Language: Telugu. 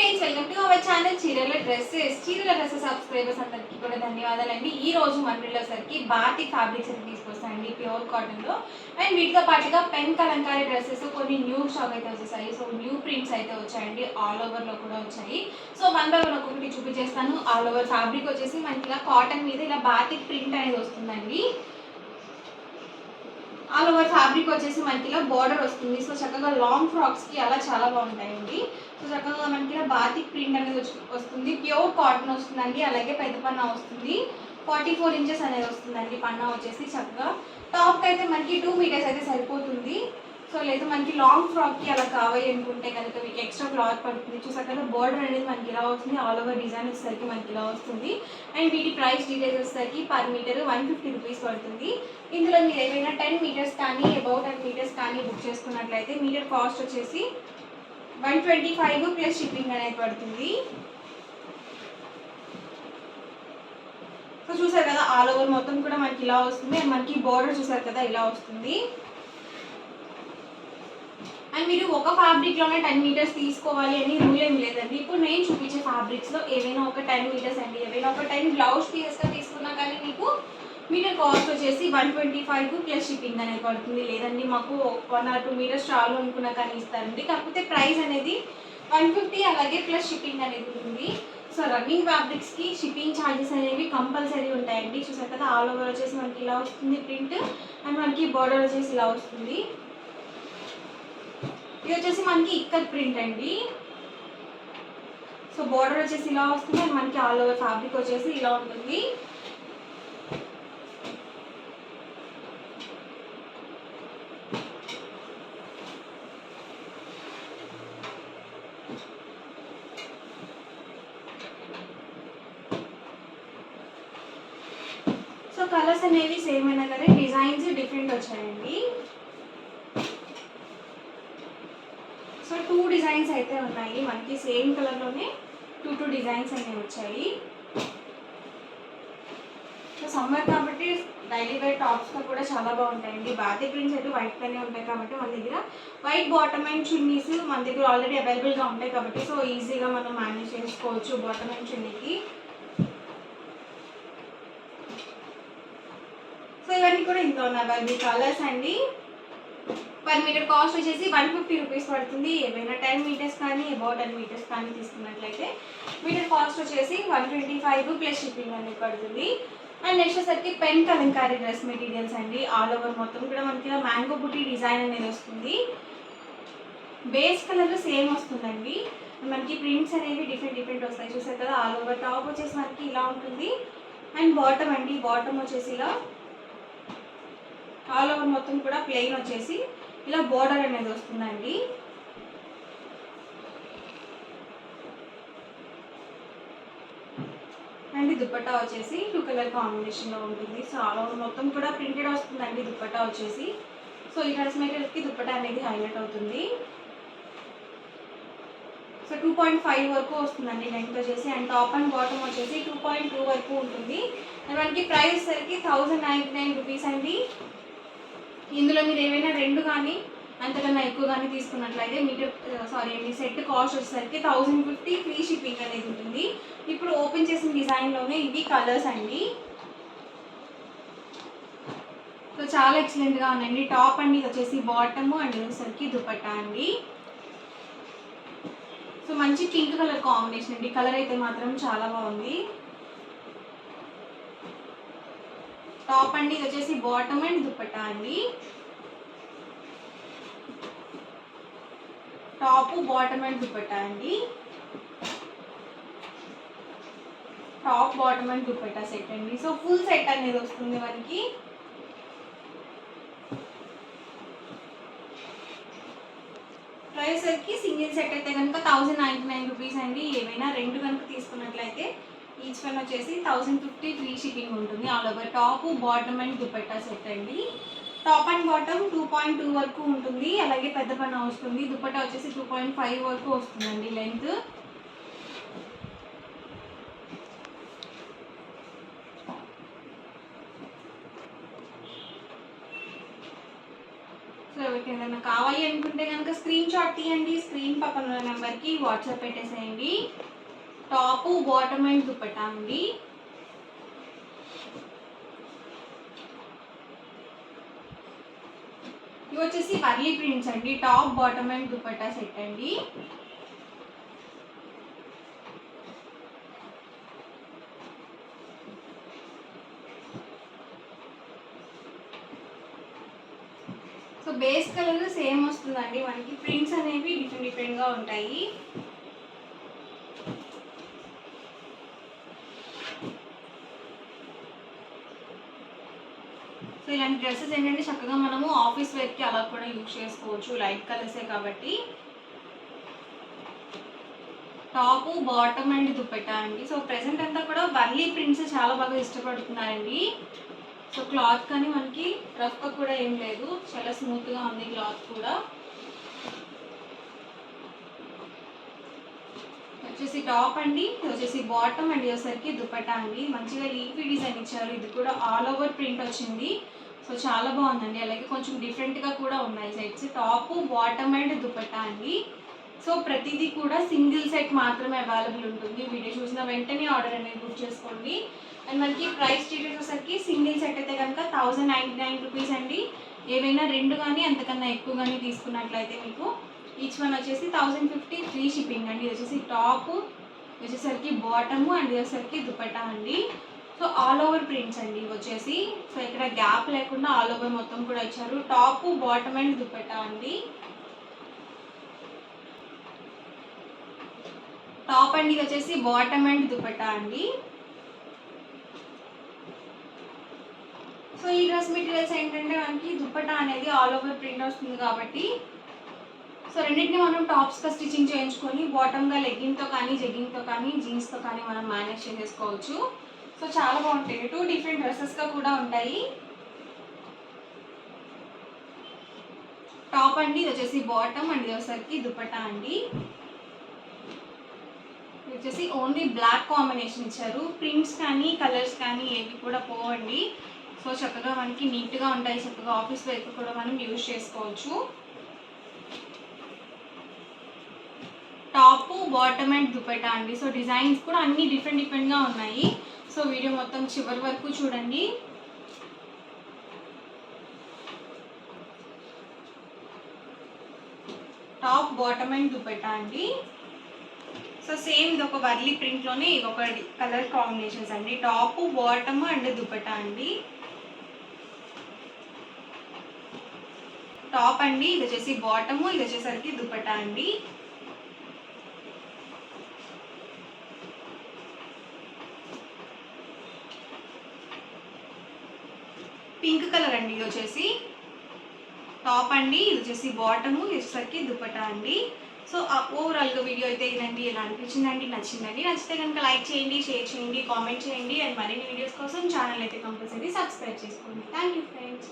Friends, welcome to our channel చీరల డ్రెస్సెస్ సబ్స్క్రైబర్స్ అందరికీ కూడా ధన్యవాదాలండి. ఈ రోజు మన సరికి బాటిక్ ఫ్యాబ్రిక్స్ అయితే తీసుకొస్తానండి, ప్యూర్ కాటన్ లో. అండ్ వీటితో పాటుగా పెన్ కలంకారీ డ్రెస్సెస్ కొన్ని న్యూ స్టాక్ అయితే వచ్చేసాయి. సో న్యూ ప్రింట్స్ అయితే వచ్చాయండి, ఆల్ ఓవర్ లో కూడా వచ్చాయి. సో వన్ బై వన్ ఒక్కొక్కటి చూపించేస్తాను. ఆల్ ఓవర్ ఫ్యాబ్రిక్ వచ్చేసి మనకి ఇలా కాటన్ మీద ఇలా బాటిక్ ప్రింట్ అనేది వస్తుందండి. ఆల్ ఓవర్ ఫ్యాబ్రిక్ వచ్చేసి మనకి ఇలా బార్డర్ వస్తుంది. సో చక్కగా లాంగ్ ఫ్రాక్స్ కి అలా చాలా బాగుంటాయండి. సో చక్కగా మనకి ఇలా బాతిక్ ప్రింట్ అనేది వస్తుంది. ప్యూర్ కాటన్ వస్తుందండి. అలాగే పెద్ద పన్నా వస్తుంది. 44 ఇంచెస్ అనేది వస్తుందండి పన్నా వచ్చేసి. చక్కగా టాప్ అయితే మనకి 2 మీటర్స్ అయితే సరిపోతుంది. సో లేదు మనకి లాంగ్ ఫ్రాక్కి అలా కావాలి అనుకుంటే కనుక మీకు ఎక్స్ట్రా క్లాత్ పడుతుంది. చూసాక కదా బోర్డర్ అనేది మనకి ఇలా వస్తుంది. ఆల్ ఓవర్ డిజైన్ వచ్చేసరికి మనకి ఇలా వస్తుంది. అండ్ వీటి ప్రైస్ డీటెయిల్స్ వచ్చేసరికి పర్ మీటర్ 150 రూపీస్ పడుతుంది. ఇందులో మీరు ఏమైనా 10 మీటర్స్ కానీ అబౌట్ 10 మీటర్స్ కానీ బుక్ చేసుకున్నట్లయితే మీటర్ కాస్ట్ వచ్చేసి 125 ప్లస్ షిప్పింగ్ అనేది పడుతుంది. సో చూసారు కదా ఆల్ ఓవర్ మొత్తం కూడా మనకి ఇలా వస్తుంది. అండ్ మనకి బోర్డర్ చూసారు కదా ఇలా వస్తుంది. అండ్ మీరు ఒక ఫ్యాబ్రిక్లోనే 10 మీటర్స్ తీసుకోవాలి అని రూల్ ఏం లేదండి. ఇప్పుడు నేను చూపించే ఫ్యాబ్రిక్స్లో ఏవైనా ఒక 10 మీటర్స్ అండి, ఏవైనా ఒక 10 బ్లౌజ్ పీసెస్గా తీసుకున్నా కానీ మీకు మీటర్ కాస్ట్ వచ్చేసి 125 ప్లస్ షిప్పింగ్ అనేది పడుతుంది. లేదండి మాకు 1 or 2 మీటర్స్ చాలు అనుకున్నా కానీ ఇస్తారండి. కాకపోతే ప్రైస్ అనేది 150 అలాగే ప్లస్ షిప్పింగ్ అనేది ఉంటుంది. సో రన్నింగ్ ఫ్యాబ్రిక్స్కి షిప్పింగ్ ఛార్జెస్ అనేవి కంపల్సరీ ఉంటాయండి. చూసారు కదా ఆల్ ఓవర్ వచ్చేసి మనకి ఇలా వస్తుంది ప్రింట్. అండ్ మనకి బార్డర్ వచ్చేసి ఇలా వస్తుంది. ఇది వచ్చేసి మనకి ఇక్కత్ ప్రింట్ అండి. సో బోర్డర్ వచ్చేసి ఇలా వస్తుంది. అండ్ మనకి ఆల్ ఓవర్ ఫ్యాబ్రిక్ వచ్చేసి ఇలా ఉంటుంది. సో కలర్స్ అనేవి సేమ్ అయినా కానీ డిజైన్స్ డిఫరెంట్ వచ్చాయండి. సో 2 డిజైన్స్ అయితే ఉన్నాయి మనకి సేమ్ కలర్లోనే 2 డిజైన్స్ అనేవి వచ్చాయి. సో సమ్మర్ కాబట్టి డైలీ వేర్ టాప్స్గా కూడా చాలా బాగుంటాయండి. బాతిక్ ప్రింట్స్ అయితే వైట్ పైనే ఉంటాయి కాబట్టి మన దగ్గర వైట్ బాటమ్ అండ్ చున్నీస్ మన దగ్గర ఆల్రెడీ అవైలబుల్గా ఉంటాయి కాబట్టి సో ఈజీగా మనం మేనేజ్ చేసుకోవచ్చు బాటమ్ అండ్ చున్నీకి. సో ఇవన్నీ కూడా ఇంట్లో ఉన్న అవైలబుల్ కలర్స్ అండి. పర్ మీటర్ కాస్ట్ వచ్చేసి 150 రూపీస్ పడుతుంది. ఏమైనా 10 మీటర్స్ కానీ అబౌట్ 10 మీటర్స్ కానీ తీసుకున్నట్లయితే మీటర్ కాస్ట్ వచ్చేసి 125 ప్లస్ షిప్పింగ్ అనేది పడుతుంది. అండ్ నెక్స్ట్ వచ్చేసరికి పెన్ కలంకారీ డ్రెస్ మెటీరియల్స్ అండి. ఆల్ ఓవర్ మొత్తం కూడా మనకి ఇలా మ్యాంగో బుటీ డిజైన్ అనేది వస్తుంది. బేస్ కలర్ సేమ్ వస్తుందండి. మనకి ప్రింట్స్ అనేవి డిఫరెంట్ వస్తాయి. చూసారు కదా ఆల్ ఓవర్ టాప్ వచ్చేసి మనకి ఇలా ఉంటుంది. అండ్ బాటమ్ అండి, బాటమ్ వచ్చేసి ఇలా ఆల్ ఓవర్ మొత్తం కూడా ప్లెయిన్ వచ్చేసి ఇలా బోర్డర్ అనేది వస్తుందండి. అండ్ దుపట్టా వచ్చేసి 2 కలర్ కాంబినేషన్లో ఉంటుంది. సో ఆల్ ఓవర్ మొత్తం కూడా ప్రింటెడ్ వస్తుందండి దుపట్టా వచ్చేసి. సో ఈ డ్రెస్ మెటీరియల్కి దుపట్టా అనేది హైలైట్ అవుతుంది. సో 2.5 వరకు వస్తుందండి లెంత్ వచ్చేసి. అండ్ టాప్ అండ్ బాటమ్ వచ్చేసి 2.2 వరకు ఉంటుంది. అండ్ మనకి ప్రైస్ వచ్చేసరికి 1099 రూపీస్ అండి. ఇందులో మీరు ఏవైనా 2 కానీ అంతకన్నా ఎక్కువ కానీ తీసుకున్నట్లయితే మీ సెట్ కాస్ట్ వచ్చేసరికి 1050 ఫ్రీ షిప్పింగ్ అనేది ఉంటుంది. ఇప్పుడు ఓపెన్ చేసిన డిజైన్లోనే ఇవి కలర్స్ అండి. సో చాలా ఎక్సలెంట్గా ఉన్నాయండి. టాప్ అండి ఇది వచ్చేసి బాటమ్ అండ్ వచ్చేసరికి దుపట్టా అండి. సో మంచి పింక్ కలర్ కాంబినేషన్ అండి. కలర్ అయితే మాత్రం చాలా బాగుంది. టాప్ అండి ఇది వచ్చేసి బాటమ్ అండ్ దుపట్టా అండి. టాప్ బాటమ్ అండ్ దుపట్టా అండి. Top bottom and dupatta set అండి. సో ఫుల్ సెట్ అనేది వస్తుంది మనకి. ప్రైస్ సరికి సింగిల్ సెట్ అయితే కనుక 1099 రూపీస్ అండి. ఏమైనా 2 కనుక తీసుకున్నట్లయితే ఈచ్ వన్ వచ్చేసి 1050 ఫ్రీ షిప్పింగ్ ఉంటుంది. All over top bottom and dupatta set అండి. టాప్ అండ్ బాటమ్ 2.2 వరకు ఉంటుంది. అలాగే పెద్ద పన్నా వస్తుంది. దుపట్టా వచ్చేసి 2.5 వరకు వస్తుందండి లెంత్. సో ఎవరికైనా మనకు కావాలి అనుకుంటే కనుక స్క్రీన్ షాట్ తీయండి, స్క్రీన్ పక్కన ఉన్న నెంబర్కి వాట్సాప్ పెట్టేసేయండి. టాపు బాటమ్ అండ్ దుపట్టా అండి. ఇవి వచ్చేసి వర్లీ ప్రింట్స్ అండి. Top bottom and dupatta set అండి. సో బేస్ కలర్ సేమ్ వస్తుందండి, మనకి ప్రింట్స్ అనేవి డిఫరెంట్గా ఉంటాయి. సో ఇలాంటి డ్రెస్సెస్ ఏంటంటే చక్కగా మనము ఆఫీస్ వేర్కి అలా కూడా యూజ్ చేసుకోవచ్చు, లైట్ కలర్సే కాబట్టి. టాపు బాటమ్ అండ్ దుపట్టా అండి. సో ప్రెసెంట్ అంతా కూడా వర్లీ ప్రింట్స్ చాలా బాగా ఇష్టపడుతున్నారండి. సో క్లాత్ కానీ మనకి రఫ్గా కూడా ఏం లేదు, చాలా స్మూత్గా ఉంది క్లాత్ కూడా. వచ్చేసి టాప్ అండి, ఇది వచ్చేసి బాటమ్ అండ్ వచ్చేసరికి దుపట్టా అండి. మంచిగా లీఫీ డిజైన్ ఇచ్చారు, ఇది కూడా ఆల్ ఓవర్ ప్రింట్ వచ్చింది. సో చాలా బాగుందండి. అలాగే కొంచెం డిఫరెంట్గా కూడా ఉన్నాయి sets. Top bottom and dupatta అండి. సో ప్రతిదీ కూడా సింగిల్ సెట్ మాత్రమే అవైలబుల్ ఉంటుంది. వీడియో చూసిన వెంటనే ఆర్డర్ అనేది బుక్ చేసుకోండి. అండ్ మనకి ప్రైస్ డీటెయిల్స్ వచ్చేసరికి సింగిల్ సెట్ అయితే కనుక 1099 రూపీస్ అండి. ఏవైనా 2 కానీ అంతకన్నా ఎక్కువ కానీ తీసుకున్నట్లయితే మీకు ఈచ్ వన్ వచ్చేసి 1050 ఫ్రీ షిప్పింగ్ అండి. ఇది వచ్చేసి టాప్, వచ్చేసరికి బాటము అండ్ వచ్చేసరికి దుపట్టా అండి. సో ఆల్ ఓవర్ ప్రింట్స్ అండి ఇవి వచ్చేసి. సో ఇక్కడ గ్యాప్ లేకుండా ఆల్ ఓవర్ మొత్తం కూడా ఇచ్చారు. టాప్ బాటమ్ అండ్ దుపట్టా అండి. టాప్ అండి, ఇది వచ్చేసి బాటమ్ అండ్ దుపట్టా అండి. సో ఈ డ్రెస్ మెటీరియల్స్ ఏంటంటే మనకి దుపట్టా అనేది ఆల్ ఓవర్ ప్రింట్ వస్తుంది కాబట్టి సో రెండింటిని మనం టాప్స్గా స్టిచ్చింగ్ చేయించుకొని బాటమ్గా లెగ్గింగ్తో కానీ జెగ్గింగ్తో కానీ జీన్స్తో కానీ మనం మేనేజ్ చేసేసుకోవచ్చు. సో చాలా బాగుంటాయి. 2 డిఫరెంట్ డ్రెస్సెస్గా కూడా ఉంటాయి. టాప్ అండి, ఇది వచ్చేసి బాటమ్ అండ్ ఇది వచ్చేసరికి దుపట్టా అండి. ఇది వచ్చేసి ఓన్లీ బ్లాక్ కాంబినేషన్ ఇచ్చారు. ప్రింట్స్ కానీ కలర్స్ కానీ ఏవి కూడా పోవండి. సో చక్కగా మనకి నీట్గా ఉంటాయి, చక్కగా ఆఫీస్ వేర్కి కూడా మనం యూజ్ చేసుకోవచ్చు. టాప్ బాటమ్ అండ్ దుపట్టా అండి. సో డిజైన్స్ కూడా అన్ని డిఫరెంట్గా ఉన్నాయి. సో వీడియో మొత్తం చివరి వరకు చూడండి. టాప్ బాటమ్ అండ్ దుపట్టా అండి. సో సేమ్ ఇది ఒక వర్లీ ప్రింట్లోనే ఇది ఒక కలర్ కాంబినేషన్స్ అండి. టాప్ బాటమ్ అండ్ దుపట్టా అండి. టాప్ అండి, ఇది వచ్చేసి బాటము, ఇది వచ్చేసరికి దుపట్టా అండి. పింక్ కలర్ అండి ఇది వచ్చేసి. టాప్ అండి, ఇది వచ్చేసి బాటము, ఇది వచ్చేసరికి దుపట్టా అండి. సో ఓవరాల్గా వీడియో అయితే ఇదండి. ఎలా అనిపించిందండి? నచ్చిందండి? నచ్చితే కనుక లైక్ చేయండి, షేర్ చేయండి, కామెంట్ చేయండి. అండ్ మరిన్ని వీడియోస్ కోసం ఛానల్ అయితే కంపల్సరీ సబ్స్క్రైబ్ చేసుకోండి. Thank you friends.